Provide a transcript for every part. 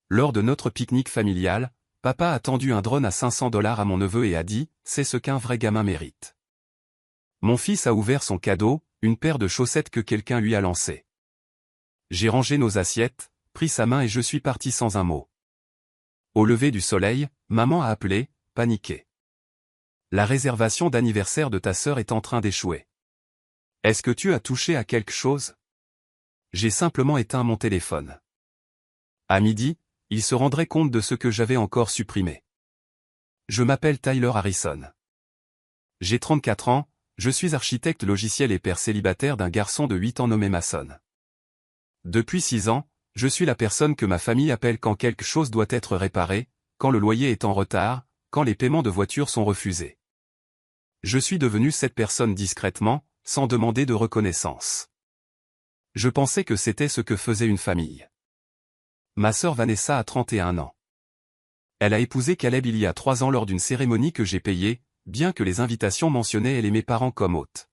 Lors de notre pique-nique familial, papa a tendu un drone à 500 $ à mon neveu et a dit « C'est ce qu'un vrai gamin mérite ». Mon fils a ouvert son cadeau, une paire de chaussettes que quelqu'un lui a lancée. J'ai rangé nos assiettes, pris sa main et je suis parti sans un mot. Au lever du soleil, maman a appelé, paniquée. La réservation d'anniversaire de ta sœur est en train d'échouer. Est-ce que tu as touché à quelque chose? J'ai simplement éteint mon téléphone. À midi, il se rendrait compte de ce que j'avais encore supprimé. Je m'appelle Tyler Harrison. J'ai 34 ans, je suis architecte logiciel et père célibataire d'un garçon de 8 ans nommé Mason. Depuis 6 ans, je suis la personne que ma famille appelle quand quelque chose doit être réparé, quand le loyer est en retard, quand les paiements de voiture sont refusés. Je suis devenu cette personne discrètement, sans demander de reconnaissance. Je pensais que c'était ce que faisait une famille. Ma sœur Vanessa a 31 ans. Elle a épousé Caleb il y a 3 ans lors d'une cérémonie que j'ai payée, bien que les invitations mentionnaient elle et mes parents comme hôtes.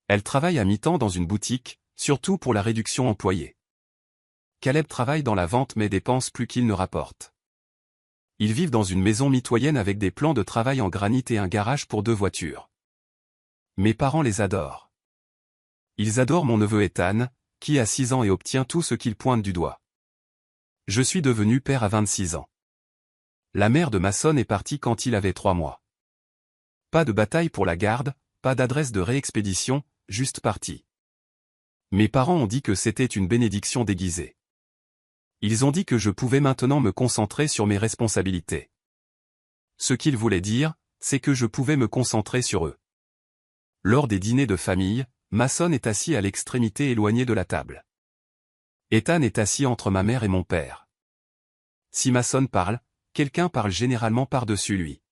Elle travaille à mi-temps dans une boutique, surtout pour la réduction employée. Caleb travaille dans la vente mais dépense plus qu'il ne rapporte. Ils vivent dans une maison mitoyenne avec des plans de travail en granit et un garage pour 2 voitures. Mes parents les adorent. Ils adorent mon neveu Ethan, qui a 6 ans et obtient tout ce qu'il pointe du doigt. Je suis devenu père à 26 ans. La mère de Mason est partie quand il avait 3 mois. Pas de bataille pour la garde, pas d'adresse de réexpédition, juste parti. Mes parents ont dit que c'était une bénédiction déguisée. Ils ont dit que je pouvais maintenant me concentrer sur mes responsabilités. Ce qu'ils voulaient dire, c'est que je pouvais me concentrer sur eux. Lors des dîners de famille, Mason est assis à l'extrémité éloignée de la table. Ethan est assis entre ma mère et mon père. Si Mason parle, quelqu'un parle généralement par-dessus lui.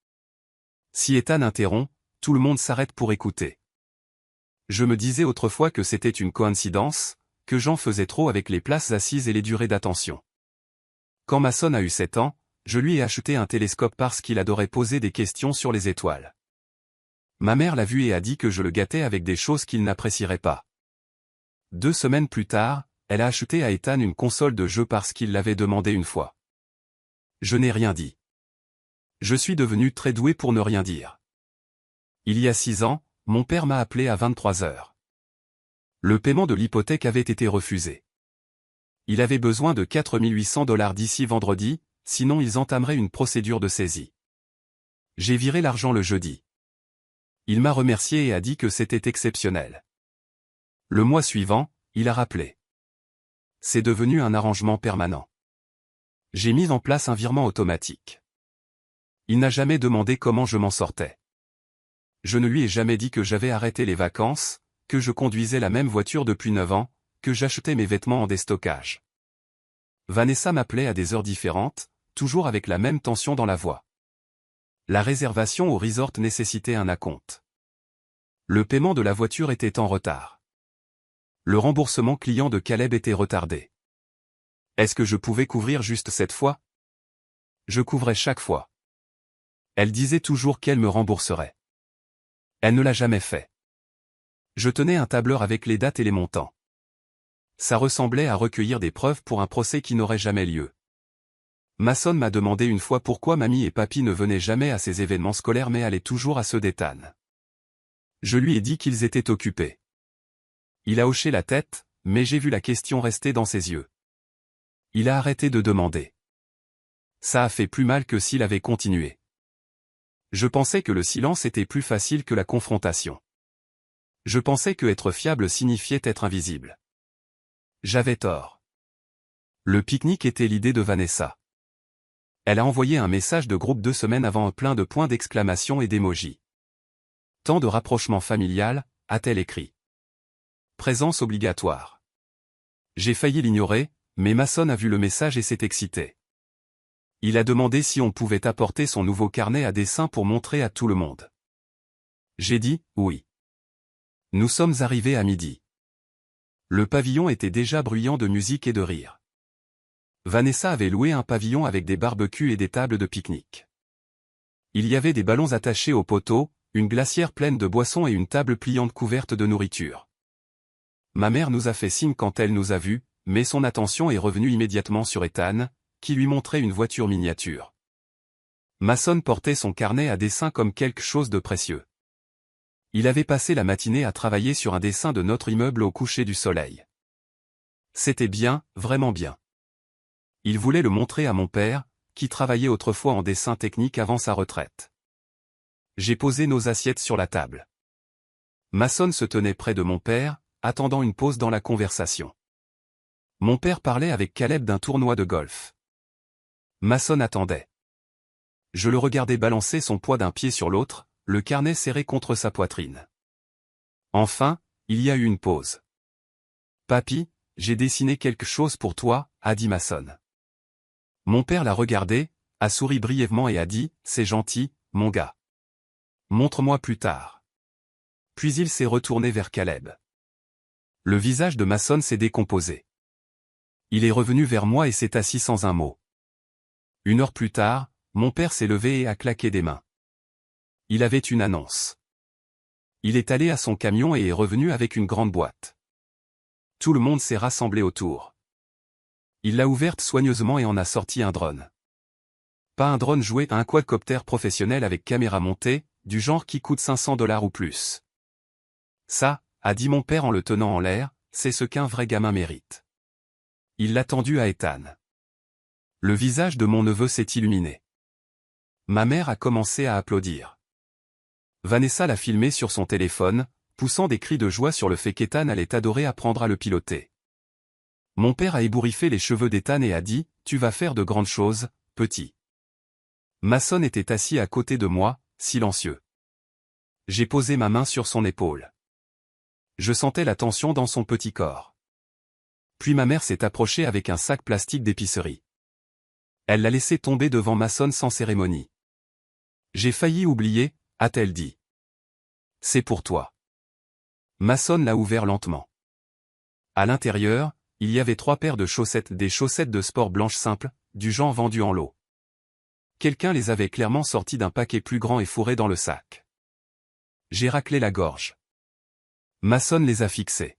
Si Ethan interrompt, tout le monde s'arrête pour écouter. Je me disais autrefois que c'était une coïncidence, que j'en faisais trop avec les places assises et les durées d'attention. Quand Mason a eu 7 ans, je lui ai acheté un télescope parce qu'il adorait poser des questions sur les étoiles. Ma mère l'a vu et a dit que je le gâtais avec des choses qu'il n'apprécierait pas. 2 semaines plus tard, elle a acheté à Ethan une console de jeu parce qu'il l'avait demandé une fois. Je n'ai rien dit. Je suis devenu très doué pour ne rien dire. Il y a 6 ans, mon père m'a appelé à 23 heures. Le paiement de l'hypothèque avait été refusé. Il avait besoin de 4 800 $ d'ici vendredi, sinon ils entameraient une procédure de saisie. J'ai viré l'argent le jeudi. Il m'a remercié et a dit que c'était exceptionnel. Le mois suivant, il a rappelé. C'est devenu un arrangement permanent. J'ai mis en place un virement automatique. Il n'a jamais demandé comment je m'en sortais. Je ne lui ai jamais dit que j'avais arrêté les vacances, que je conduisais la même voiture depuis 9 ans, que j'achetais mes vêtements en déstockage. Vanessa m'appelait à des heures différentes, toujours avec la même tension dans la voix. La réservation au resort nécessitait un acompte. Le paiement de la voiture était en retard. Le remboursement client de Caleb était retardé. Est-ce que je pouvais couvrir juste cette fois? Je couvrais chaque fois. Elle disait toujours qu'elle me rembourserait. Elle ne l'a jamais fait. Je tenais un tableur avec les dates et les montants. Ça ressemblait à recueillir des preuves pour un procès qui n'aurait jamais lieu. Mason m'a demandé une fois pourquoi mamie et papy ne venaient jamais à ces événements scolaires mais allaient toujours à ceux d'Ethan. Je lui ai dit qu'ils étaient occupés. Il a hoché la tête, mais j'ai vu la question rester dans ses yeux. Il a arrêté de demander. Ça a fait plus mal que s'il avait continué. Je pensais que le silence était plus facile que la confrontation. Je pensais que être fiable signifiait être invisible. J'avais tort. Le pique-nique était l'idée de Vanessa. Elle a envoyé un message de groupe 2 semaines avant plein de points d'exclamation et d'émojis. Tant de rapprochement familial, a-t-elle écrit. Présence obligatoire. J'ai failli l'ignorer, mais Mason a vu le message et s'est excité. Il a demandé si on pouvait apporter son nouveau carnet à dessin pour montrer à tout le monde. J'ai dit, oui. Nous sommes arrivés à midi. Le pavillon était déjà bruyant de musique et de rire. Vanessa avait loué un pavillon avec des barbecues et des tables de pique-nique. Il y avait des ballons attachés aux poteaux, une glacière pleine de boissons et une table pliante couverte de nourriture. Ma mère nous a fait signe quand elle nous a vus, mais son attention est revenue immédiatement sur Ethan, qui lui montrait une voiture miniature. Mason portait son carnet à dessin comme quelque chose de précieux. Il avait passé la matinée à travailler sur un dessin de notre immeuble au coucher du soleil. C'était bien, vraiment bien. Il voulait le montrer à mon père, qui travaillait autrefois en dessin technique avant sa retraite. J'ai posé nos assiettes sur la table. Mason se tenait près de mon père, attendant une pause dans la conversation. Mon père parlait avec Caleb d'un tournoi de golf. Mason attendait. Je le regardais balancer son poids d'un pied sur l'autre, le carnet serré contre sa poitrine. Enfin, il y a eu une pause. « Papy, j'ai dessiné quelque chose pour toi », a dit Mason. Mon père l'a regardé, a souri brièvement et a dit « C'est gentil, mon gars. Montre-moi plus tard. » Puis il s'est retourné vers Caleb. Le visage de Mason s'est décomposé. Il est revenu vers moi et s'est assis sans un mot. Une heure plus tard, mon père s'est levé et a claqué des mains. Il avait une annonce. Il est allé à son camion et est revenu avec une grande boîte. Tout le monde s'est rassemblé autour. Il l'a ouverte soigneusement et en a sorti un drone. Pas un drone joué, un quadcoptère professionnel avec caméra montée, du genre qui coûte 500 $ ou plus. Ça, a dit mon père en le tenant en l'air, c'est ce qu'un vrai gamin mérite. Il l'a tendu à Ethan. Le visage de mon neveu s'est illuminé. Ma mère a commencé à applaudir. Vanessa l'a filmé sur son téléphone, poussant des cris de joie sur le fait qu'Ethan allait adorer apprendre à le piloter. Mon père a ébouriffé les cheveux d'Ethan et a dit « Tu vas faire de grandes choses, petit ». Mason était assis à côté de moi, silencieux. J'ai posé ma main sur son épaule. Je sentais la tension dans son petit corps. Puis ma mère s'est approchée avec un sac plastique d'épicerie. Elle l'a laissé tomber devant Mason sans cérémonie. J'ai failli oublier, a-t-elle dit. C'est pour toi. Mason l'a ouvert lentement. À l'intérieur, il y avait 3 paires de chaussettes, des chaussettes de sport blanches simples, du genre vendues en lot. Quelqu'un les avait clairement sorties d'un paquet plus grand et fourrées dans le sac. J'ai raclé la gorge. Mason les a fixées.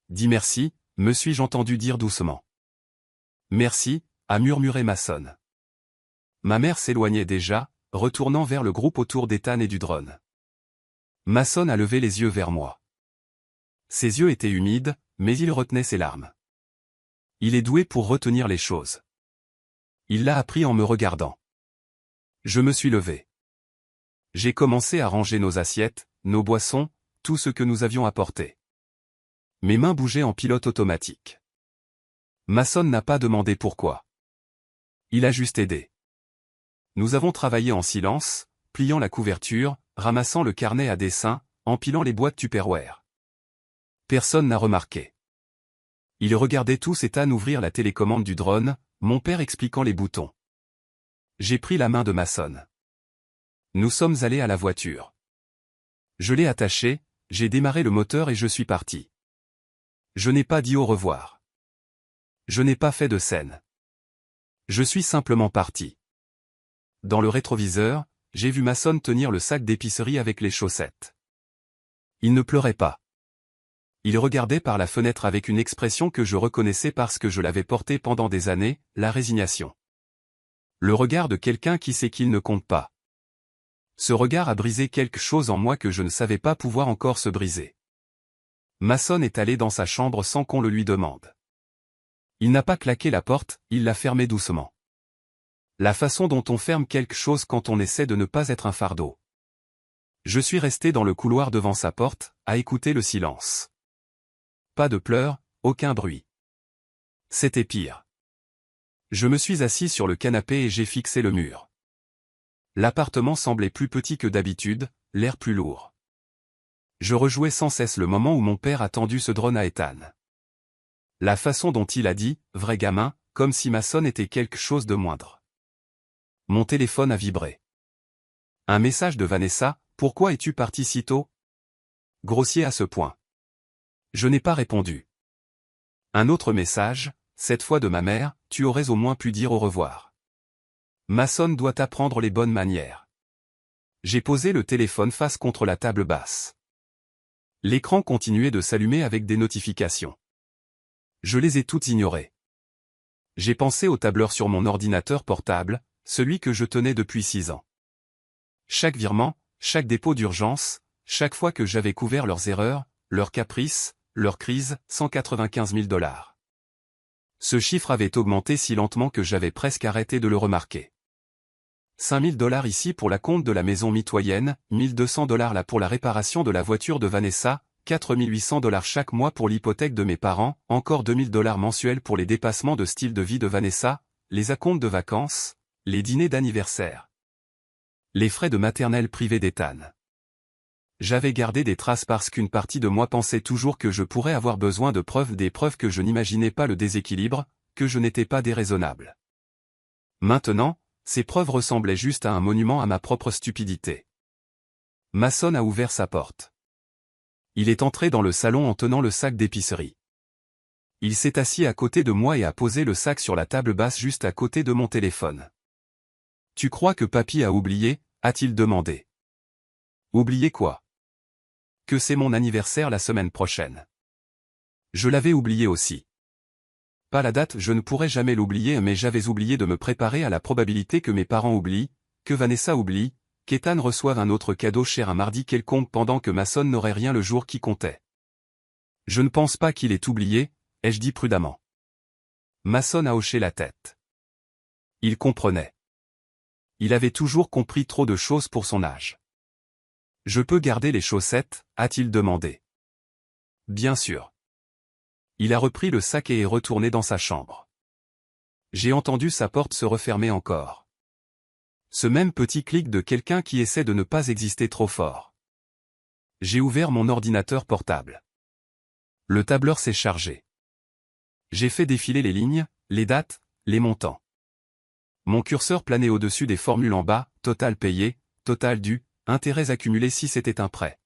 Dis merci, me suis-je entendu dire doucement. Merci, a murmuré Mason. Ma mère s'éloignait déjà, retournant vers le groupe autour d'Ethan et du drone. Mason a levé les yeux vers moi. Ses yeux étaient humides, mais il retenait ses larmes. Il est doué pour retenir les choses. Il l'a appris en me regardant. Je me suis levé. J'ai commencé à ranger nos assiettes, nos boissons, tout ce que nous avions apporté. Mes mains bougeaient en pilote automatique. Mason n'a pas demandé pourquoi. Il a juste aidé. Nous avons travaillé en silence, pliant la couverture, ramassant le carnet à dessin, empilant les boîtes Tupperware. Personne n'a remarqué. Ils regardaient tous Ethan ouvrir la télécommande du drone, mon père expliquant les boutons. J'ai pris la main de Mason. Nous sommes allés à la voiture. Je l'ai attaché, j'ai démarré le moteur et je suis parti. Je n'ai pas dit au revoir. Je n'ai pas fait de scène. Je suis simplement parti. Dans le rétroviseur, j'ai vu Mason tenir le sac d'épicerie avec les chaussettes. Il ne pleurait pas. Il regardait par la fenêtre avec une expression que je reconnaissais parce que je l'avais portée pendant des années, la résignation. Le regard de quelqu'un qui sait qu'il ne compte pas. Ce regard a brisé quelque chose en moi que je ne savais pas pouvoir encore se briser. Mason est allé dans sa chambre sans qu'on le lui demande. Il n'a pas claqué la porte, il l'a fermée doucement. La façon dont on ferme quelque chose quand on essaie de ne pas être un fardeau. Je suis resté dans le couloir devant sa porte, à écouter le silence. Pas de pleurs, aucun bruit. C'était pire. Je me suis assis sur le canapé et j'ai fixé le mur. L'appartement semblait plus petit que d'habitude, l'air plus lourd. Je rejouais sans cesse le moment où mon père a tendu ce drone à Ethan. La façon dont il a dit « vrai gamin », comme si Mason était quelque chose de moindre. Mon téléphone a vibré. Un message de Vanessa, « Pourquoi es-tu parti si tôt ?» Grossier à ce point. Je n'ai pas répondu. Un autre message, cette fois de ma mère, « Tu aurais au moins pu dire au revoir. Mason doit apprendre les bonnes manières. » J'ai posé le téléphone face contre la table basse. L'écran continuait de s'allumer avec des notifications. Je les ai toutes ignorées. J'ai pensé au tableur sur mon ordinateur portable, celui que je tenais depuis 6 ans. Chaque virement, chaque dépôt d'urgence, chaque fois que j'avais couvert leurs erreurs, leurs caprices, leurs crises, 195 000 $. Ce chiffre avait augmenté si lentement que j'avais presque arrêté de le remarquer. 5 000 $ ici pour la compte de la maison mitoyenne, 1 200 $ là pour la réparation de la voiture de Vanessa, 4 800 $ chaque mois pour l'hypothèque de mes parents, encore 2 000 $ mensuels pour les dépassements de style de vie de Vanessa, les acomptes de vacances, les dîners d'anniversaire, les frais de maternelle privée d'Ethan. J'avais gardé des traces parce qu'une partie de moi pensait toujours que je pourrais avoir besoin de preuves, des preuves que je n'imaginais pas le déséquilibre, que je n'étais pas déraisonnable. Maintenant, ces preuves ressemblaient juste à un monument à ma propre stupidité. Mason a ouvert sa porte. Il est entré dans le salon en tenant le sac d'épicerie. Il s'est assis à côté de moi et a posé le sac sur la table basse juste à côté de mon téléphone. « Tu crois que papy a oublié ?» a-t-il demandé. « Oublié quoi ? Que c'est mon anniversaire la semaine prochaine. » Je l'avais oublié aussi. Pas la date, je ne pourrais jamais l'oublier, mais j'avais oublié de me préparer à la probabilité que mes parents oublient, que Vanessa oublie, qu'Ethan reçoive un autre cadeau cher un mardi quelconque pendant que Mason n'aurait rien le jour qui comptait. Je ne pense pas qu'il ait oublié, ai-je dit prudemment. Mason a hoché la tête. Il comprenait. Il avait toujours compris trop de choses pour son âge. « Je peux garder les chaussettes ?» a-t-il demandé. « Bien sûr. » Il a repris le sac et est retourné dans sa chambre. J'ai entendu sa porte se refermer encore. Ce même petit clic de quelqu'un qui essaie de ne pas exister trop fort. J'ai ouvert mon ordinateur portable. Le tableur s'est chargé. J'ai fait défiler les lignes, les dates, les montants. Mon curseur planait au-dessus des formules en bas, total payé, total dû, intérêts accumulés si c'était un prêt.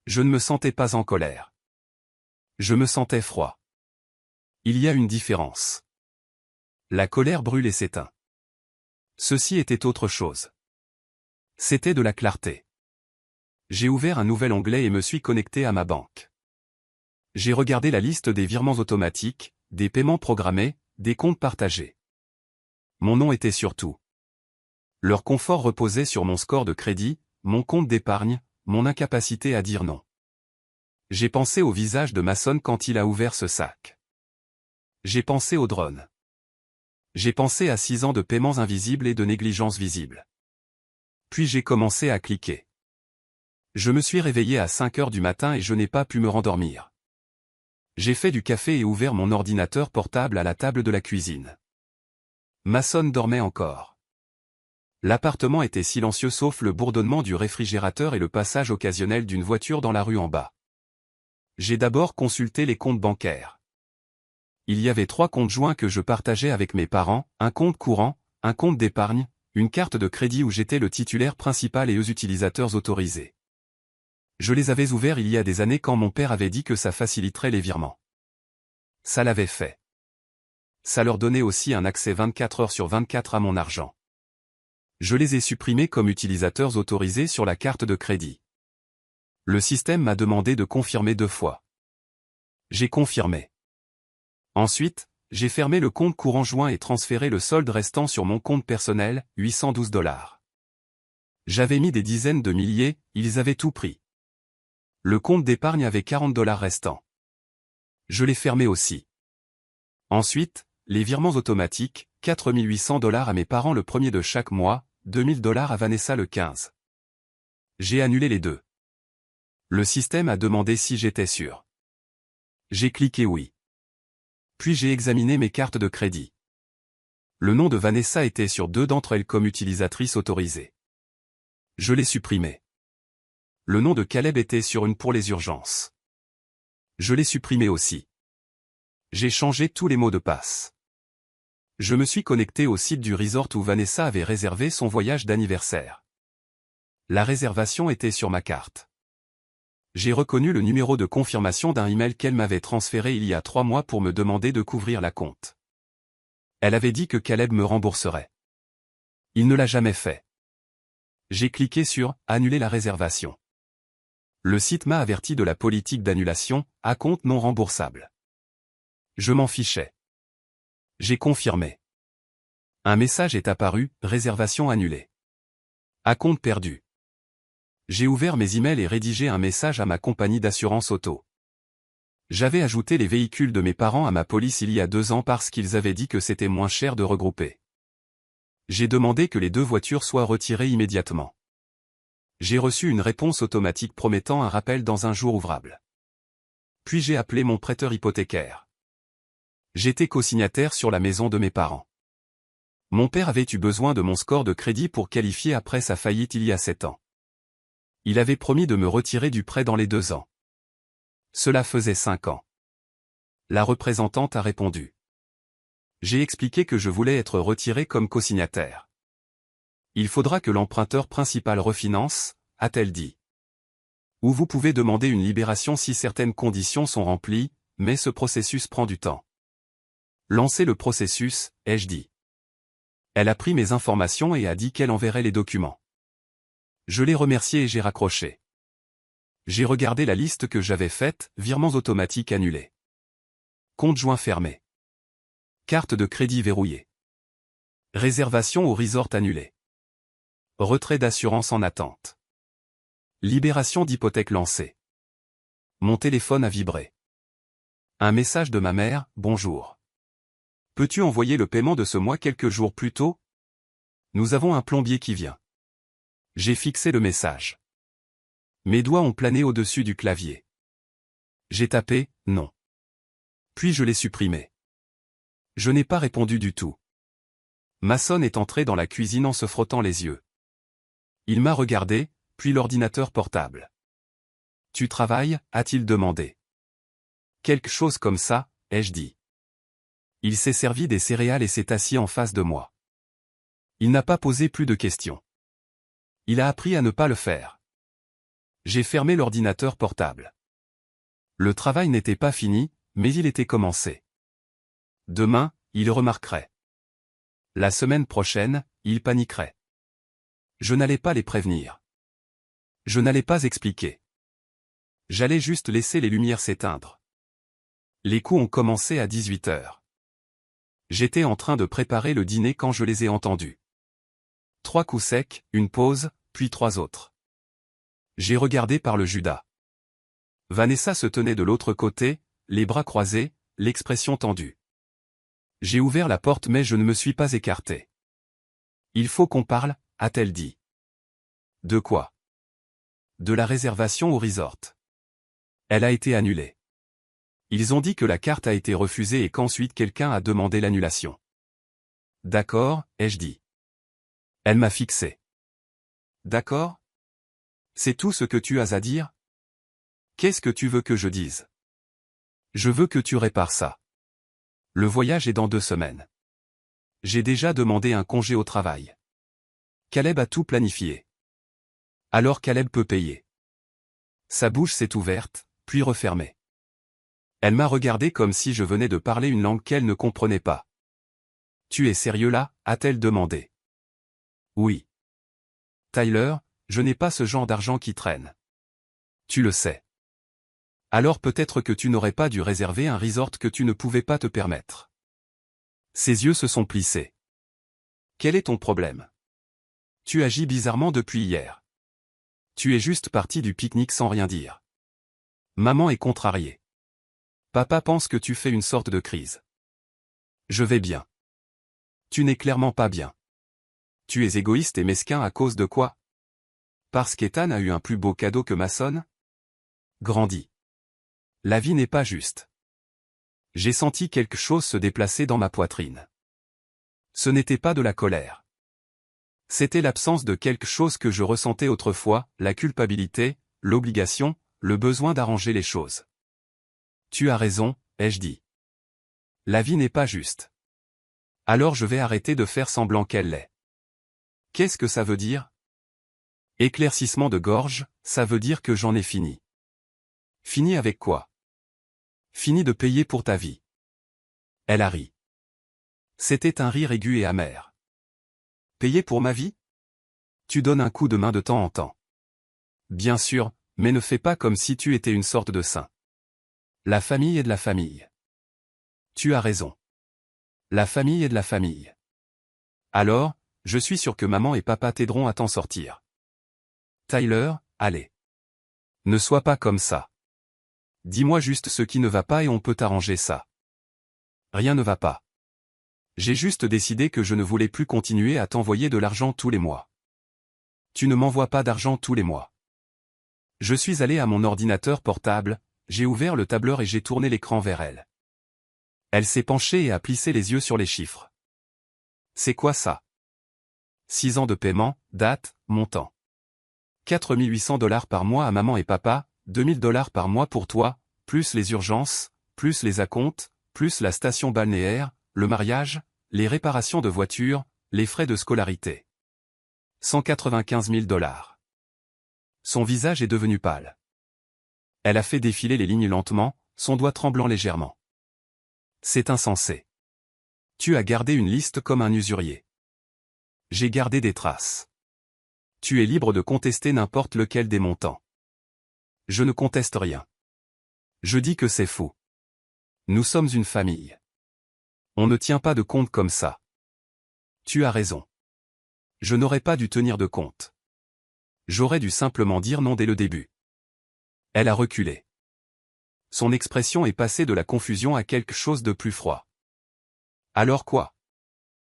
Je ne me sentais pas en colère. Je me sentais froid. Il y a une différence. La colère brûle et s'éteint. Ceci était autre chose. C'était de la clarté. J'ai ouvert un nouvel onglet et me suis connecté à ma banque. J'ai regardé la liste des virements automatiques, des paiements programmés, des comptes partagés. Mon nom était sur tout. Leur confort reposait sur mon score de crédit, mon compte d'épargne, mon incapacité à dire non. J'ai pensé au visage de Mason quand il a ouvert ce sac. J'ai pensé au drone. J'ai pensé à 6 ans de paiements invisibles et de négligence visible. Puis j'ai commencé à cliquer. Je me suis réveillé à 5 heures du matin et je n'ai pas pu me rendormir. J'ai fait du café et ouvert mon ordinateur portable à la table de la cuisine. Mason dormait encore. L'appartement était silencieux sauf le bourdonnement du réfrigérateur et le passage occasionnel d'une voiture dans la rue en bas. J'ai d'abord consulté les comptes bancaires. Il y avait 3 comptes joints que je partageais avec mes parents, un compte courant, un compte d'épargne, une carte de crédit où j'étais le titulaire principal et eux utilisateurs autorisés. Je les avais ouverts il y a des années quand mon père avait dit que ça faciliterait les virements. Ça l'avait fait. Ça leur donnait aussi un accès 24 heures sur 24 à mon argent. Je les ai supprimés comme utilisateurs autorisés sur la carte de crédit. Le système m'a demandé de confirmer 2 fois. J'ai confirmé. Ensuite, j'ai fermé le compte courant joint et transféré le solde restant sur mon compte personnel, 812 $. J'avais mis des dizaines de milliers, ils avaient tout pris. Le compte d'épargne avait 40 $ restants. Je l'ai fermé aussi. Ensuite, les virements automatiques, 4 800 $ à mes parents le 1er de chaque mois, 2 000 $ à Vanessa le 15. J'ai annulé les 2. Le système a demandé si j'étais sûr. J'ai cliqué oui. Puis j'ai examiné mes cartes de crédit. Le nom de Vanessa était sur 2 d'entre elles comme utilisatrice autorisée. Je l'ai supprimé. Le nom de Caleb était sur une pour les urgences. Je l'ai supprimé aussi. J'ai changé tous les mots de passe. Je me suis connecté au site du resort où Vanessa avait réservé son voyage d'anniversaire. La réservation était sur ma carte. J'ai reconnu le numéro de confirmation d'un email qu'elle m'avait transféré il y a 3 mois pour me demander de couvrir la compte. Elle avait dit que Caleb me rembourserait. Il ne l'a jamais fait. J'ai cliqué sur « Annuler la réservation ». Le site m'a averti de la politique d'annulation, à compte non remboursable. Je m'en fichais. J'ai confirmé. Un message est apparu, réservation annulée. Acompte perdu. J'ai ouvert mes emails et rédigé un message à ma compagnie d'assurance auto. J'avais ajouté les véhicules de mes parents à ma police il y a 2 ans parce qu'ils avaient dit que c'était moins cher de regrouper. J'ai demandé que les 2 voitures soient retirées immédiatement. J'ai reçu une réponse automatique promettant un rappel dans un jour ouvrable. Puis j'ai appelé mon prêteur hypothécaire. J'étais co-signataire sur la maison de mes parents. Mon père avait eu besoin de mon score de crédit pour qualifier après sa faillite il y a 7 ans. Il avait promis de me retirer du prêt dans les 2 ans. Cela faisait 5 ans. La représentante a répondu. J'ai expliqué que je voulais être retiré comme co-signataire. Il faudra que l'emprunteur principal refinance, a-t-elle dit. Ou vous pouvez demander une libération si certaines conditions sont remplies, mais ce processus prend du temps. Lancez le processus, ai-je dit. Elle a pris mes informations et a dit qu'elle enverrait les documents. Je l'ai remerciée et j'ai raccroché. J'ai regardé la liste que j'avais faite, virements automatiques annulés. Compte joint fermé. Carte de crédit verrouillée. Réservation au resort annulée. Retrait d'assurance en attente. Libération d'hypothèque lancée. Mon téléphone a vibré. Un message de ma mère, bonjour. Peux-tu envoyer le paiement de ce mois quelques jours plus tôt? Nous avons un plombier qui vient. J'ai fixé le message. Mes doigts ont plané au-dessus du clavier. J'ai tapé « non ». Puis je l'ai supprimé. Je n'ai pas répondu du tout. Mason est entré dans la cuisine en se frottant les yeux. Il m'a regardé, puis l'ordinateur portable. « Tu travailles ?» a-t-il demandé. Quelque chose comme ça, ai-je dit. Il s'est servi des céréales et s'est assis en face de moi. Il n'a pas posé plus de questions. Il a appris à ne pas le faire. J'ai fermé l'ordinateur portable. Le travail n'était pas fini, mais il était commencé. Demain, il remarquerait. La semaine prochaine, il paniquerait. Je n'allais pas les prévenir. Je n'allais pas expliquer. J'allais juste laisser les lumières s'éteindre. Les coups ont commencé à 18 heures. J'étais en train de préparer le dîner quand je les ai entendus. 3 coups secs, une pause, puis 3 autres. J'ai regardé par le Judas. Vanessa se tenait de l'autre côté, les bras croisés, l'expression tendue. J'ai ouvert la porte mais je ne me suis pas écarté. Il faut qu'on parle, a-t-elle dit. De quoi? De la réservation au resort. Elle a été annulée. Ils ont dit que la carte a été refusée et qu'ensuite quelqu'un a demandé l'annulation. D'accord, ai-je dit. Elle m'a fixé. D'accord? C'est tout ce que tu as à dire? Qu'est-ce que tu veux que je dise? Je veux que tu répares ça. Le voyage est dans 2 semaines. J'ai déjà demandé un congé au travail. Caleb a tout planifié. Alors Caleb peut payer. Sa bouche s'est ouverte, puis refermée. Elle m'a regardé comme si je venais de parler une langue qu'elle ne comprenait pas. Tu es sérieux là? A-t-elle demandé. Oui. Tyler, je n'ai pas ce genre d'argent qui traîne. Tu le sais. Alors peut-être que tu n'aurais pas dû réserver un resort que tu ne pouvais pas te permettre. Ses yeux se sont plissés. Quel est ton problème? Tu agis bizarrement depuis hier. Tu es juste parti du pique-nique sans rien dire. Maman est contrariée. Papa pense que tu fais une sorte de crise. Je vais bien. Tu n'es clairement pas bien. Tu es égoïste et mesquin à cause de quoi? Parce qu'Ethan a eu un plus beau cadeau que Mason? Grandis. La vie n'est pas juste. J'ai senti quelque chose se déplacer dans ma poitrine. Ce n'était pas de la colère. C'était l'absence de quelque chose que je ressentais autrefois, la culpabilité, l'obligation, le besoin d'arranger les choses. Tu as raison, ai-je dit. La vie n'est pas juste. Alors je vais arrêter de faire semblant qu'elle l'est. Qu'est-ce que ça veut dire? Éclaircissement de gorge, ça veut dire que j'en ai fini. Fini avec quoi? Fini de payer pour ta vie. Elle a ri. C'était un rire aigu et amer. Payer pour ma vie? Tu donnes un coup de main de temps en temps. Bien sûr, mais ne fais pas comme si tu étais une sorte de saint. La famille est de la famille. Tu as raison. La famille est de la famille. Alors, je suis sûr que maman et papa t'aideront à t'en sortir. Tyler, allez. Ne sois pas comme ça. Dis-moi juste ce qui ne va pas et on peut arranger ça. Rien ne va pas. J'ai juste décidé que je ne voulais plus continuer à t'envoyer de l'argent tous les mois. Tu ne m'envoies pas d'argent tous les mois. Je suis allé à mon ordinateur portable, j'ai ouvert le tableur et j'ai tourné l'écran vers elle. Elle s'est penchée et a plissé les yeux sur les chiffres. C'est quoi ça? 6 ans de paiement, date, montant. 4800 $ par mois à maman et papa, 2000 $ par mois pour toi, plus les urgences, plus les acomptes, plus la station balnéaire, le mariage, les réparations de voitures, les frais de scolarité. 195 000 $. Son visage est devenu pâle. Elle a fait défiler les lignes lentement, son doigt tremblant légèrement. C'est insensé. Tu as gardé une liste comme un usurier. J'ai gardé des traces. Tu es libre de contester n'importe lequel des montants. Je ne conteste rien. Je dis que c'est faux. Nous sommes une famille. On ne tient pas de compte comme ça. Tu as raison. Je n'aurais pas dû tenir de compte. J'aurais dû simplement dire non dès le début. Elle a reculé. Son expression est passée de la confusion à quelque chose de plus froid. Alors quoi?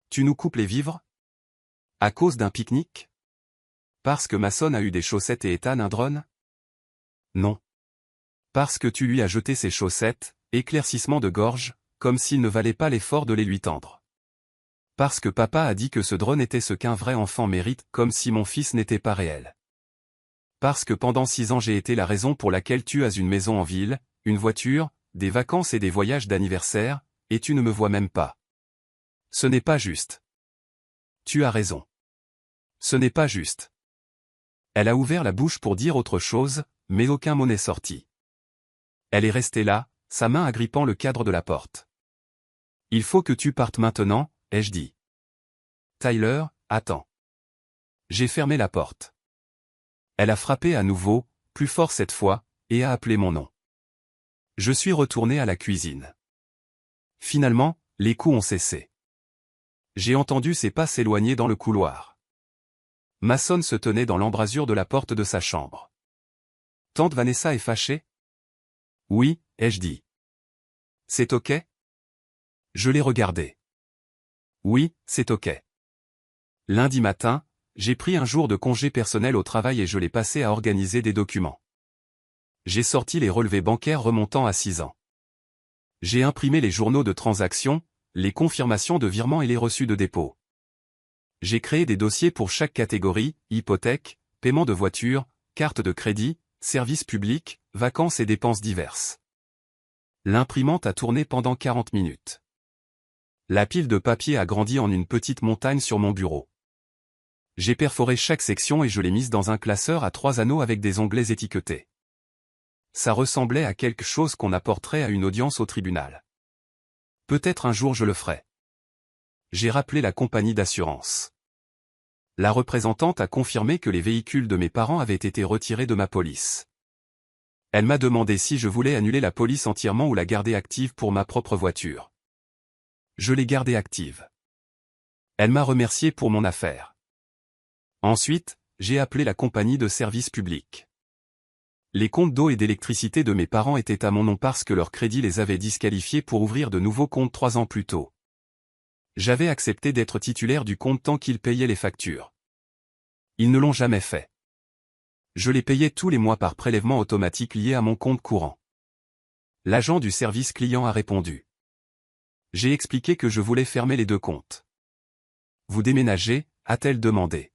Tu nous coupes les vivres? À cause d'un pique-nique? Parce que Mason a eu des chaussettes et Ethan un drone? Non. Parce que tu lui as jeté ses chaussettes, éclaircissement de gorge, comme s'il ne valait pas l'effort de les lui tendre. Parce que papa a dit que ce drone était ce qu'un vrai enfant mérite, comme si mon fils n'était pas réel. Parce que pendant 6 ans j'ai été la raison pour laquelle tu as une maison en ville, une voiture, des vacances et des voyages d'anniversaire, et tu ne me vois même pas. Ce n'est pas juste. Tu as raison. Ce n'est pas juste. Elle a ouvert la bouche pour dire autre chose, mais aucun mot n'est sorti. Elle est restée là, sa main agrippant le cadre de la porte. Il faut que tu partes maintenant, ai-je dit. Tyler, attends. J'ai fermé la porte. Elle a frappé à nouveau, plus fort cette fois, et a appelé mon nom. Je suis retourné à la cuisine. Finalement, les coups ont cessé. J'ai entendu ses pas s'éloigner dans le couloir. Mason se tenait dans l'embrasure de la porte de sa chambre. Tante Vanessa est fâchée? Oui, ai-je dit. C'est ok? Je l'ai regardé. Oui, c'est ok. Lundi matin, j'ai pris un jour de congé personnel au travail et je l'ai passé à organiser des documents. J'ai sorti les relevés bancaires remontant à 6 ans. J'ai imprimé les journaux de transactions, les confirmations de virement et les reçus de dépôt. J'ai créé des dossiers pour chaque catégorie, hypothèque, paiement de voiture, carte de crédit, services publics, vacances et dépenses diverses. L'imprimante a tourné pendant 40 minutes. La pile de papier a grandi en une petite montagne sur mon bureau. J'ai perforé chaque section et je l'ai mise dans un classeur à 3 anneaux avec des onglets étiquetés. Ça ressemblait à quelque chose qu'on apporterait à une audience au tribunal. Peut-être un jour je le ferai. J'ai rappelé la compagnie d'assurance. La représentante a confirmé que les véhicules de mes parents avaient été retirés de ma police. Elle m'a demandé si je voulais annuler la police entièrement ou la garder active pour ma propre voiture. Je l'ai gardée active. Elle m'a remercié pour mon affaire. Ensuite, j'ai appelé la compagnie de service public. Les comptes d'eau et d'électricité de mes parents étaient à mon nom parce que leur crédit les avait disqualifiés pour ouvrir de nouveaux comptes 3 ans plus tôt. J'avais accepté d'être titulaire du compte tant qu'ils payaient les factures. Ils ne l'ont jamais fait. Je les payais tous les mois par prélèvement automatique lié à mon compte courant. L'agent du service client a répondu. J'ai expliqué que je voulais fermer les 2 comptes. Vous déménagez, a-t-elle demandé.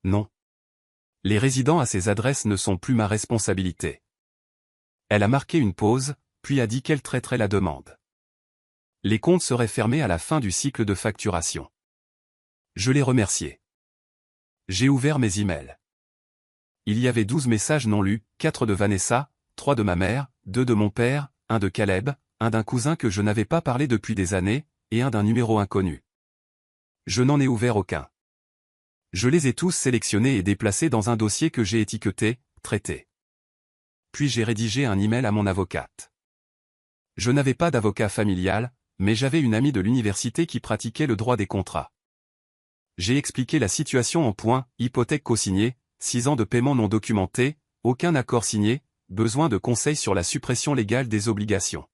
Non. Les résidents à ces adresses ne sont plus ma responsabilité. Elle a marqué une pause, puis a dit qu'elle traiterait la demande. Les comptes seraient fermés à la fin du cycle de facturation. Je l'ai remercié. J'ai ouvert mes emails. Il y avait 12 messages non lus, 4 de Vanessa, 3 de ma mère, 2 de mon père, 1 de Caleb, 1 d'un cousin que je n'avais pas parlé depuis des années, et 1 d'un numéro inconnu. Je n'en ai ouvert aucun. Je les ai tous sélectionnés et déplacés dans un dossier que j'ai étiqueté « Traité ». Puis j'ai rédigé un email à mon avocate. Je n'avais pas d'avocat familial, mais j'avais une amie de l'université qui pratiquait le droit des contrats. J'ai expliqué la situation en points, hypothèque co-signée, 6 ans de paiement non documenté, aucun accord signé, besoin de conseils sur la suppression légale des obligations.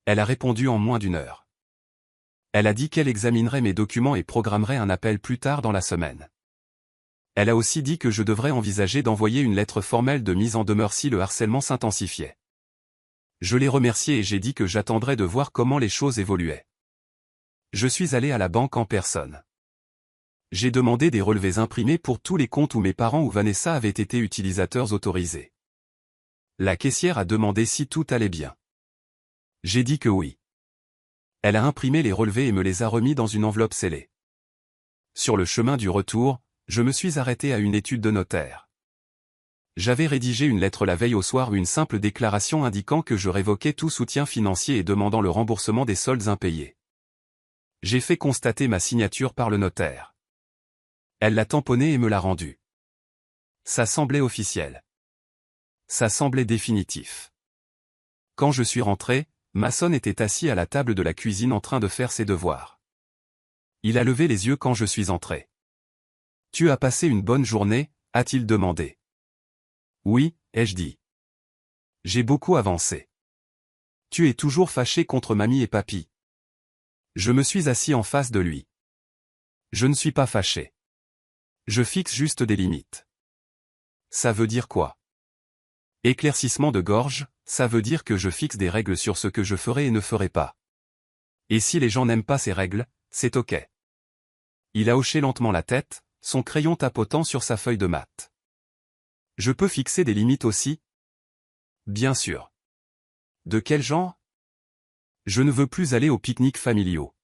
Elle a répondu en moins d'1 heure. Elle a dit qu'elle examinerait mes documents et programmerait un appel plus tard dans la semaine. Elle a aussi dit que je devrais envisager d'envoyer une lettre formelle de mise en demeure si le harcèlement s'intensifiait. Je l'ai remerciée et j'ai dit que j'attendrais de voir comment les choses évoluaient. Je suis allé à la banque en personne. J'ai demandé des relevés imprimés pour tous les comptes où mes parents ou Vanessa avaient été utilisateurs autorisés. La caissière a demandé si tout allait bien. J'ai dit que oui. Elle a imprimé les relevés et me les a remis dans une enveloppe scellée. Sur le chemin du retour, je me suis arrêté à une étude de notaire. J'avais rédigé une lettre la veille au soir, une simple déclaration indiquant que je révoquais tout soutien financier et demandant le remboursement des soldes impayés. J'ai fait constater ma signature par le notaire. Elle l'a tamponnée et me l'a rendue. Ça semblait officiel. Ça semblait définitif. Quand je suis rentré, Masson était assis à la table de la cuisine en train de faire ses devoirs. Il a levé les yeux quand je suis entré. « Tu as passé une bonne journée ?» a-t-il demandé. « Oui », ai-je dit. « J'ai beaucoup avancé. »« Tu es toujours fâché contre mamie et papy ?» Je me suis assis en face de lui. « Je ne suis pas fâché. Je fixe juste des limites. » « Ça veut dire quoi ? » Éclaircissement de gorge, ça veut dire que je fixe des règles sur ce que je ferai et ne ferai pas. Et si les gens n'aiment pas ces règles, c'est ok. Il a hoché lentement la tête, son crayon tapotant sur sa feuille de maths. Je peux fixer des limites aussi ? Bien sûr. De quel genre ? Je ne veux plus aller aux pique-niques familiaux.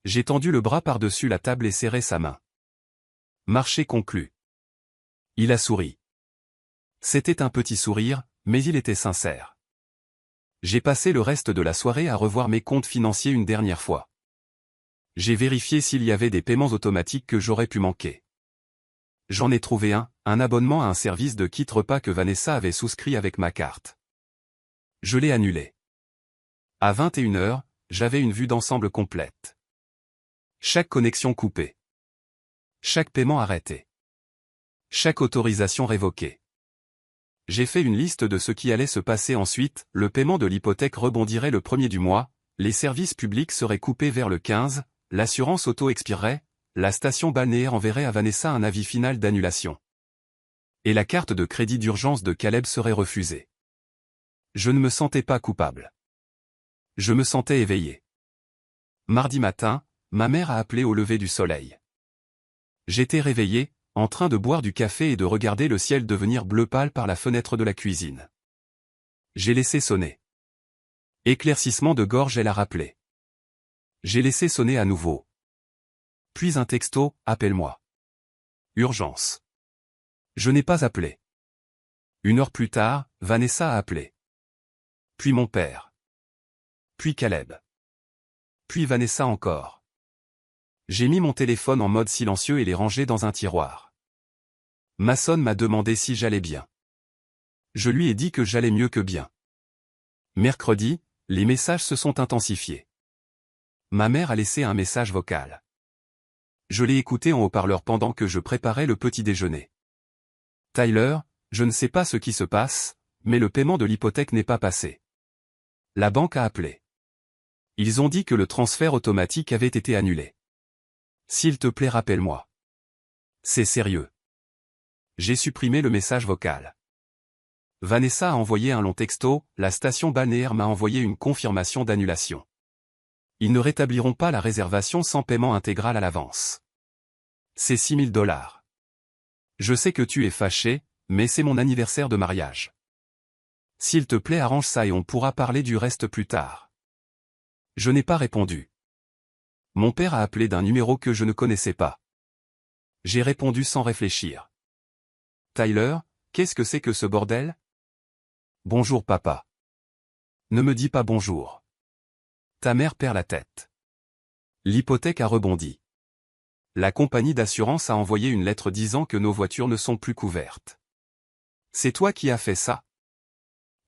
J'ai tendu le bras par-dessus la table et serré sa main. Marché conclu. Il a souri. C'était un petit sourire, mais il était sincère. J'ai passé le reste de la soirée à revoir mes comptes financiers une dernière fois. J'ai vérifié s'il y avait des paiements automatiques que j'aurais pu manquer. J'en ai trouvé un abonnement à un service de kit repas que Vanessa avait souscrit avec ma carte. Je l'ai annulé. À 21 h, j'avais une vue d'ensemble complète. Chaque connexion coupée. Chaque paiement arrêté. Chaque autorisation révoquée. J'ai fait une liste de ce qui allait se passer ensuite, le paiement de l'hypothèque rebondirait le 1er du mois, les services publics seraient coupés vers le 15, l'assurance auto expirerait, la station balnéaire enverrait à Vanessa un avis final d'annulation. Et la carte de crédit d'urgence de Caleb serait refusée. Je ne me sentais pas coupable. Je me sentais éveillé. Mardi matin, ma mère a appelé au lever du soleil. J'étais réveillé, en train de boire du café et de regarder le ciel devenir bleu pâle par la fenêtre de la cuisine. J'ai laissé sonner. Éclaircissement de gorge, elle a rappelé. J'ai laissé sonner à nouveau. Puis un texto, appelle-moi. Urgence. Je n'ai pas appelé. 1 heure plus tard, Vanessa a appelé. Puis mon père. Puis Caleb. Puis Vanessa encore. J'ai mis mon téléphone en mode silencieux et l'ai rangé dans un tiroir. Masson m'a demandé si j'allais bien. Je lui ai dit que j'allais mieux que bien. Mercredi, les messages se sont intensifiés. Ma mère a laissé un message vocal. Je l'ai écouté en haut-parleur pendant que je préparais le petit déjeuner. Tyler, je ne sais pas ce qui se passe, mais le paiement de l'hypothèque n'est pas passé. La banque a appelé. Ils ont dit que le transfert automatique avait été annulé. S'il te plaît, rappelle-moi. C'est sérieux. J'ai supprimé le message vocal. Vanessa a envoyé un long texto, la station balnéaire m'a envoyé une confirmation d'annulation. Ils ne rétabliront pas la réservation sans paiement intégral à l'avance. C'est $6 000. Je sais que tu es fâché, mais c'est mon anniversaire de mariage. S'il te plaît, arrange ça et on pourra parler du reste plus tard. Je n'ai pas répondu. Mon père a appelé d'un numéro que je ne connaissais pas. J'ai répondu sans réfléchir. Tyler, qu'est-ce que c'est que ce bordel ? Bonjour papa. Ne me dis pas bonjour. Ta mère perd la tête. L'hypothèque a rebondi. La compagnie d'assurance a envoyé une lettre disant que nos voitures ne sont plus couvertes. C'est toi qui as fait ça ?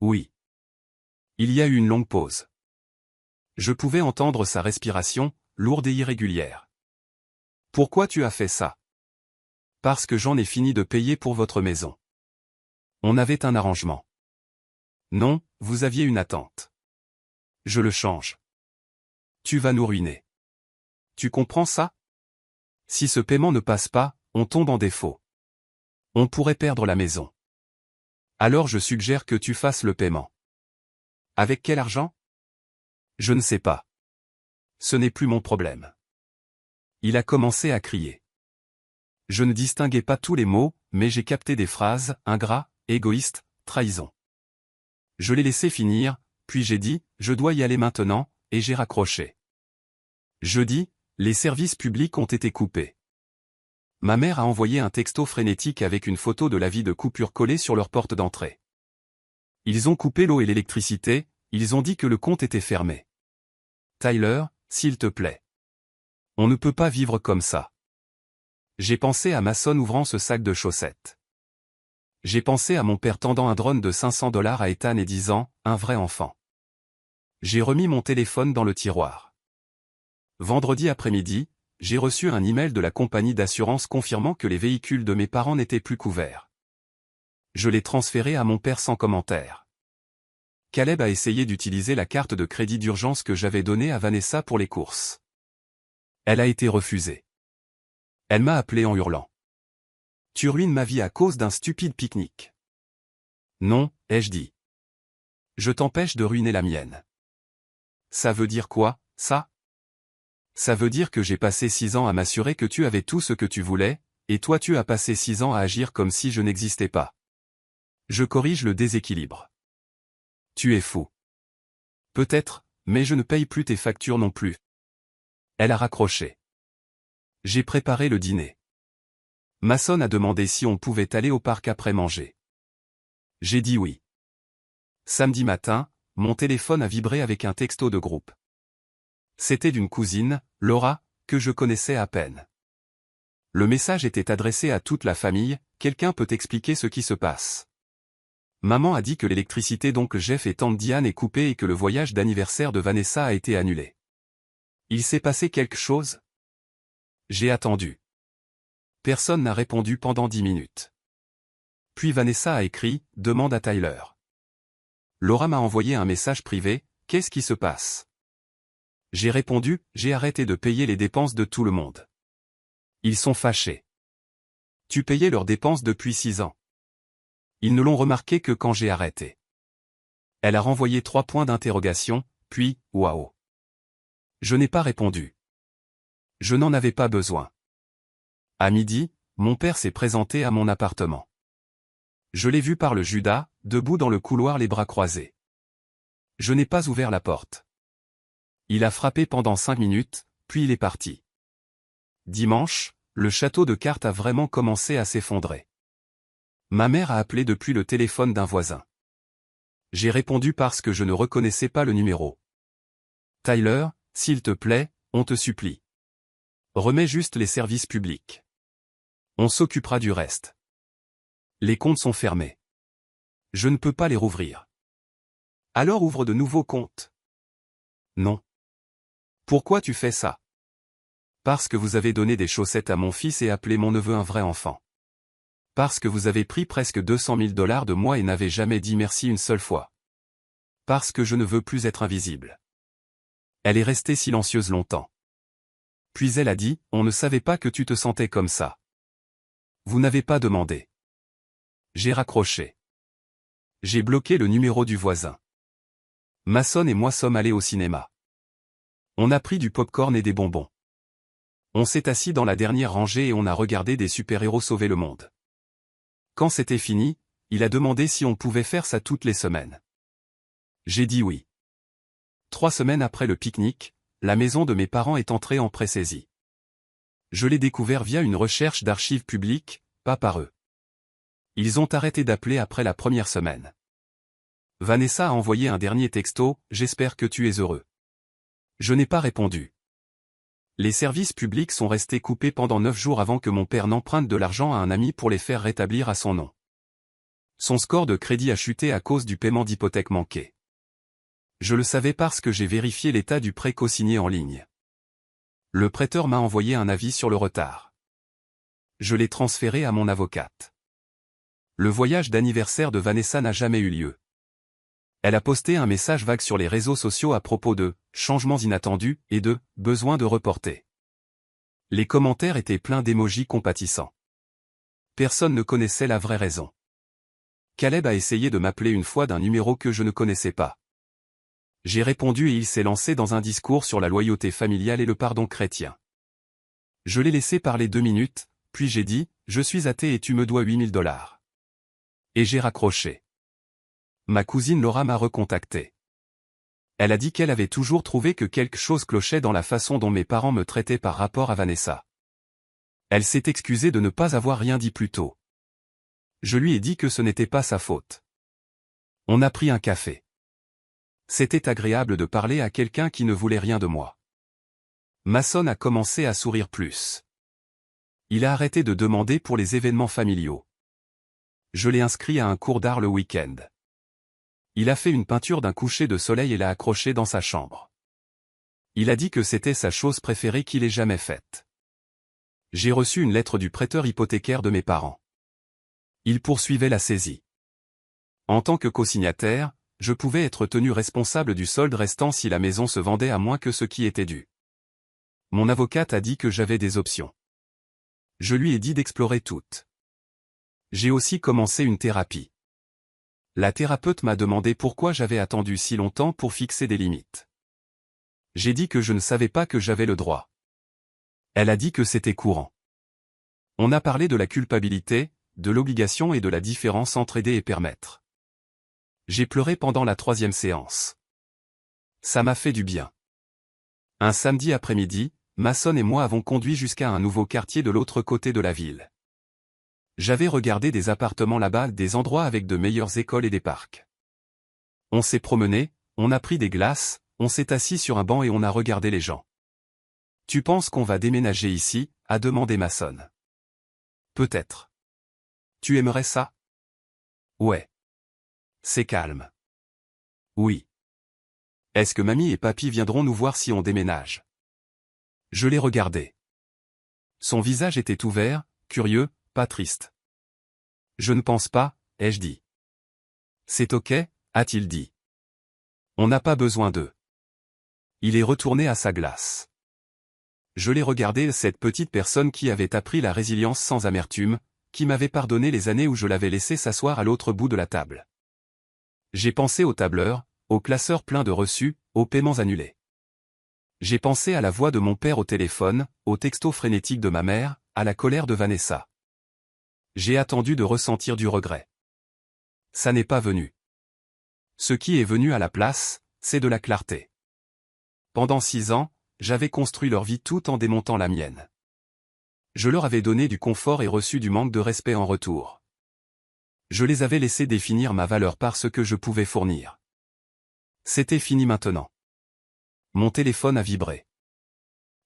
Oui. Il y a eu une longue pause. Je pouvais entendre sa respiration, lourde et irrégulière. Pourquoi tu as fait ça? Parce que j'en ai fini de payer pour votre maison. On avait un arrangement. Non, vous aviez une attente. Je le change. Tu vas nous ruiner. Tu comprends ça? Si ce paiement ne passe pas, on tombe en défaut. On pourrait perdre la maison. Alors je suggère que tu fasses le paiement. Avec quel argent? Je ne sais pas. Ce n'est plus mon problème. Il a commencé à crier. Je ne distinguais pas tous les mots, mais j'ai capté des phrases, ingrat, égoïste, trahison. Je l'ai laissé finir, puis j'ai dit, je dois y aller maintenant, et j'ai raccroché. Jeudi, les services publics ont été coupés. Ma mère a envoyé un texto frénétique avec une photo de l'avis de coupure collée sur leur porte d'entrée. Ils ont coupé l'eau et l'électricité, ils ont dit que le compte était fermé. Tyler, s'il te plaît. On ne peut pas vivre comme ça. J'ai pensé à Mason ouvrant ce sac de chaussettes. J'ai pensé à mon père tendant un drone de $500 à Ethan et disant, un vrai enfant. J'ai remis mon téléphone dans le tiroir. Vendredi après-midi, j'ai reçu un email de la compagnie d'assurance confirmant que les véhicules de mes parents n'étaient plus couverts. Je l'ai transféré à mon père sans commentaire. Caleb a essayé d'utiliser la carte de crédit d'urgence que j'avais donnée à Vanessa pour les courses. Elle a été refusée. Elle m'a appelé en hurlant. Tu ruines ma vie à cause d'un stupide pique-nique. Non, ai-je dit. Je t'empêche de ruiner la mienne. Ça veut dire quoi, ça? Ça veut dire que j'ai passé 6 ans à m'assurer que tu avais tout ce que tu voulais, et toi tu as passé 6 ans à agir comme si je n'existais pas. Je corrige le déséquilibre. Tu es fou. Peut-être, mais je ne paye plus tes factures non plus. Elle a raccroché. J'ai préparé le dîner. Mason a demandé si on pouvait aller au parc après manger. J'ai dit oui. Samedi matin, mon téléphone a vibré avec un texto de groupe. C'était d'une cousine, Laura, que je connaissais à peine. Le message était adressé à toute la famille, quelqu'un peut expliquer ce qui se passe. Maman a dit que l'électricité d'oncle Jeff et tante Diane est coupée et que le voyage d'anniversaire de Vanessa a été annulé. Il s'est passé quelque chose? J'ai attendu. Personne n'a répondu pendant 10 minutes. Puis Vanessa a écrit, demande à Tyler. Laura m'a envoyé un message privé, qu'est-ce qui se passe? J'ai répondu, j'ai arrêté de payer les dépenses de tout le monde. Ils sont fâchés. Tu payais leurs dépenses depuis 6 ans. Ils ne l'ont remarqué que quand j'ai arrêté. Elle a renvoyé 3 points d'interrogation, puis, waouh. Je n'ai pas répondu. Je n'en avais pas besoin. À midi, mon père s'est présenté à mon appartement. Je l'ai vu par le Judas, debout dans le couloir les bras croisés. Je n'ai pas ouvert la porte. Il a frappé pendant 5 minutes, puis il est parti. Dimanche, le château de cartes a vraiment commencé à s'effondrer. Ma mère a appelé depuis le téléphone d'un voisin. J'ai répondu parce que je ne reconnaissais pas le numéro. Tyler, s'il te plaît, on te supplie. Remets juste les services publics. On s'occupera du reste. Les comptes sont fermés. Je ne peux pas les rouvrir. Alors ouvre de nouveaux comptes. Non. Pourquoi tu fais ça? Parce que vous avez donné des chaussettes à mon fils et appelé mon neveu un vrai enfant. Parce que vous avez pris presque $200 000 de moi et n'avez jamais dit merci une seule fois. Parce que je ne veux plus être invisible. Elle est restée silencieuse longtemps. Puis elle a dit, on ne savait pas que tu te sentais comme ça. Vous n'avez pas demandé. J'ai raccroché. J'ai bloqué le numéro du voisin. Mason et moi sommes allés au cinéma. On a pris du popcorn et des bonbons. On s'est assis dans la dernière rangée et on a regardé des super-héros sauver le monde. Quand c'était fini, il a demandé si on pouvait faire ça toutes les semaines. J'ai dit oui. 3 semaines après le pique-nique, la maison de mes parents est entrée en pré-saisie. Je l'ai découvert via une recherche d'archives publiques, pas par eux. Ils ont arrêté d'appeler après la première semaine. Vanessa a envoyé un dernier texto, j'espère que tu es heureux. Je n'ai pas répondu. Les services publics sont restés coupés pendant 9 jours avant que mon père n'emprunte de l'argent à un ami pour les faire rétablir à son nom. Son score de crédit a chuté à cause du paiement d'hypothèque manqué. Je le savais parce que j'ai vérifié l'état du prêt co-signé en ligne. Le prêteur m'a envoyé un avis sur le retard. Je l'ai transféré à mon avocate. Le voyage d'anniversaire de Vanessa n'a jamais eu lieu. Elle a posté un message vague sur les réseaux sociaux à propos de « changements inattendus » et de « besoin de reporter ». Les commentaires étaient pleins d'émojis compatissants. Personne ne connaissait la vraie raison. Caleb a essayé de m'appeler une fois d'un numéro que je ne connaissais pas. J'ai répondu et il s'est lancé dans un discours sur la loyauté familiale et le pardon chrétien. Je l'ai laissé parler 2 minutes, puis j'ai dit « Je suis athée et tu me dois 8 000 $. Et j'ai raccroché. Ma cousine Laura m'a recontacté. Elle a dit qu'elle avait toujours trouvé que quelque chose clochait dans la façon dont mes parents me traitaient par rapport à Vanessa. Elle s'est excusée de ne pas avoir rien dit plus tôt. Je lui ai dit que ce n'était pas sa faute. On a pris un café. C'était agréable de parler à quelqu'un qui ne voulait rien de moi. Mason a commencé à sourire plus. Il a arrêté de demander pour les événements familiaux. Je l'ai inscrit à un cours d'art le week-end. Il a fait une peinture d'un coucher de soleil et l'a accroché dans sa chambre. Il a dit que c'était sa chose préférée qu'il ait jamais faite. J'ai reçu une lettre du prêteur hypothécaire de mes parents. Il poursuivait la saisie. En tant que co-signataire, je pouvais être tenu responsable du solde restant si la maison se vendait à moins que ce qui était dû. Mon avocate a dit que j'avais des options. Je lui ai dit d'explorer toutes. J'ai aussi commencé une thérapie. La thérapeute m'a demandé pourquoi j'avais attendu si longtemps pour fixer des limites. J'ai dit que je ne savais pas que j'avais le droit. Elle a dit que c'était courant. On a parlé de la culpabilité, de l'obligation et de la différence entre aider et permettre. J'ai pleuré pendant la 3e séance. Ça m'a fait du bien. Un samedi après-midi, Mason et moi avons conduit jusqu'à un nouveau quartier de l'autre côté de la ville. J'avais regardé des appartements là-bas, des endroits avec de meilleures écoles et des parcs. On s'est promené, on a pris des glaces, on s'est assis sur un banc et on a regardé les gens. « Tu penses qu'on va déménager ici ?» a demandé Mason. « Peut-être. Tu aimerais ça ? » Ouais. C'est calme. Oui. Est-ce que mamie et papy viendront nous voir si on déménage ? Je l'ai regardé. Son visage était ouvert, curieux, pas triste. Je ne pense pas, ai-je dit. C'est ok, a-t-il dit. On n'a pas besoin d'eux. Il est retourné à sa glace. Je l'ai regardé, cette petite personne qui avait appris la résilience sans amertume, qui m'avait pardonné les années où je l'avais laissé s'asseoir à l'autre bout de la table. J'ai pensé au tableur, au classeur plein de reçus, aux paiements annulés. J'ai pensé à la voix de mon père au téléphone, aux textos frénétiques de ma mère, à la colère de Vanessa. J'ai attendu de ressentir du regret. Ça n'est pas venu. Ce qui est venu à la place, c'est de la clarté. Pendant 6 ans, j'avais construit leur vie tout en démontant la mienne. Je leur avais donné du confort et reçu du manque de respect en retour. Je les avais laissés définir ma valeur par ce que je pouvais fournir. C'était fini maintenant. Mon téléphone a vibré.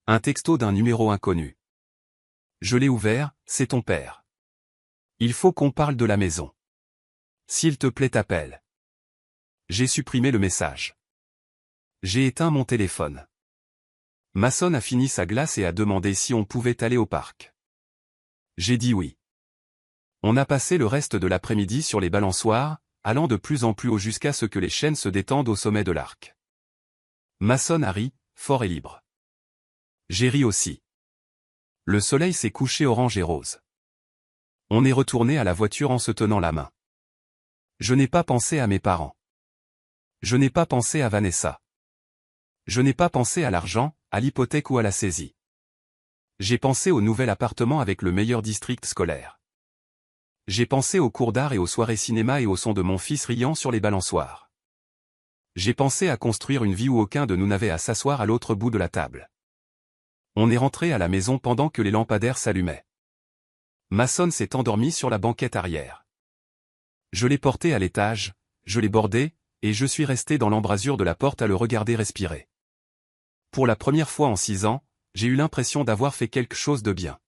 Un texto d'un numéro inconnu. Je l'ai ouvert, c'est ton père. Il faut qu'on parle de la maison. S'il te plaît, t'appelle. J'ai supprimé le message. J'ai éteint mon téléphone. Mason a fini sa glace et a demandé si on pouvait aller au parc. J'ai dit oui. On a passé le reste de l'après-midi sur les balançoires, allant de plus en plus haut jusqu'à ce que les chaînes se détendent au sommet de l'arc. Mason a ri, fort et libre. J'ai ri aussi. Le soleil s'est couché orange et rose. On est retourné à la voiture en se tenant la main. Je n'ai pas pensé à mes parents. Je n'ai pas pensé à Vanessa. Je n'ai pas pensé à l'argent, à l'hypothèque ou à la saisie. J'ai pensé au nouvel appartement avec le meilleur district scolaire. J'ai pensé aux cours d'art et aux soirées cinéma et au son de mon fils riant sur les balançoires. J'ai pensé à construire une vie où aucun de nous n'avait à s'asseoir à l'autre bout de la table. On est rentré à la maison pendant que les lampadaires s'allumaient. Mason s'est endormi sur la banquette arrière. Je l'ai porté à l'étage, je l'ai bordé, et je suis resté dans l'embrasure de la porte à le regarder respirer. Pour la première fois en 6 ans, j'ai eu l'impression d'avoir fait quelque chose de bien.